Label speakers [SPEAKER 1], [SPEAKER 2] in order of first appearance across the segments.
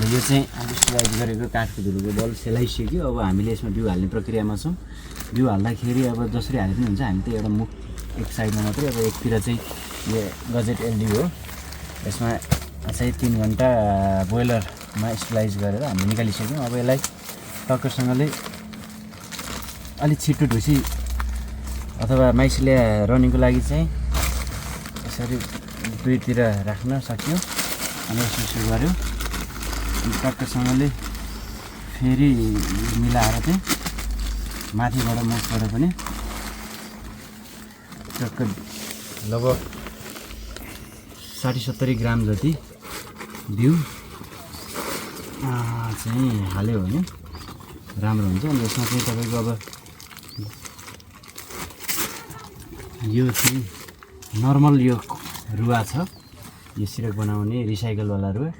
[SPEAKER 1] यो चाहिँ स्लाइड गरेको काठको धुलोको बल सेलाइसक्यो। अब हामीले यसमा बिउ हाल्ने प्रक्रियामा छौँ। बिउ हाल्दाखेरि अब जसरी हाले पनि हुन्छ, हामी त एउटा मुख एक साइडमा मात्रै, अब एकतिर चाहिँ यो गजेट एलडी हो। यसमा चाहिँ 3 घन्टा बोइलरमा स्लाइस गरेर हामीले निकालिसक्यौँ। अब यसलाई टक्करसँगले अलिक छिटो ढुसी अथवा माइसिलिया रनिङको लागि चाहिँ यसरी दुईतिर राख्न सक्यो। अनि यसो गऱ्यो, टक्करसँगले फेरि मिलाएर चाहिँ माथिबाट मुखबाट पनि टक्क लगभग 60-70 ग्राम जति बिउ चाहिँ हाल्यो भने राम्रो हुन्छ। अनि यसमा चाहिँ तपाईँको अब यो चाहिँ नर्मल यो रुवा छ, यो सिरक बनाउने रिसाइकलवाला रुवा,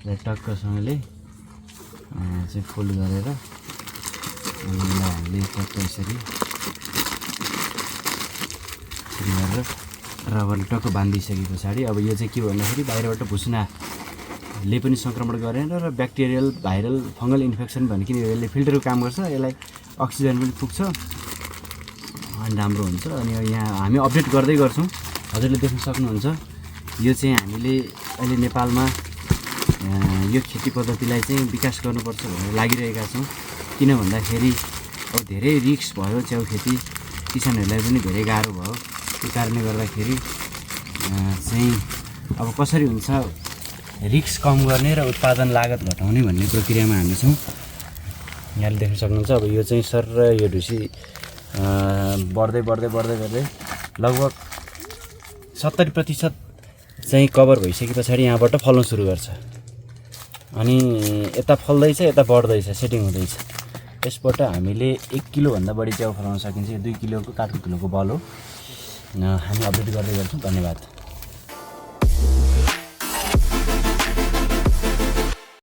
[SPEAKER 1] र टक्कसँगले चाहिँ फोल्ड गरेर अनि हामीले टक्क यसरी गरेर रबरले टक्क बाँधिसके पछाडि अब यो चाहिँ के भन्दाखेरि बाहिरबाट भुसुनाले पनि सङ्क्रमण गरेन र ब्याक्टेरियल, भाइरल, फङ्गल इन्फेक्सन भन्ने किन यसले फिल्टरको काम गर्छ, यसलाई अक्सिजन पनि पुग्छ अनि राम्रो हुन्छ। अनि यहाँ हामी अपडेट गर्दै गर्छौँ, हजुरले देख्न सक्नुहुन्छ। यो चाहिँ हामीले अहिले नेपालमा यो खेती पद्धतिलाई चाहिँ विकास गर्नुपर्छ भनेर लागिरहेका छौँ। किन भन्दाखेरि अब धेरै रिस्क भयो, च्याउ खेती किसानहरूलाई पनि धेरै गाह्रो भयो। त्यो कारणले गर्दाखेरि चाहिँ अब कसरी हुन्छ रिस्क कम गर्ने र उत्पादन लागत घटाउने भन्ने प्रक्रियामा हामी छौँ। यहाँले देख्न सक्नुहुन्छ। अब यो चाहिँ सर यो ढुसी बढ्दै बढ्दै बढ्दै बढ्दै लगभग 70% चाहिँ कभर भइसके पछाडि यहाँबाट फल्न सुरु गर्छ। अनि यता फल्दैछ, यता बढ्दैछ, सेटिङ हुँदैछ। यसबाट हामीले 1 किलोभन्दा बढी च्याउ फलाउन सकिन्छ। यो 2 किलोको काठको धुलोको बल हो। हामी अपडेट गर्दै गर्छौँ। धन्यवाद।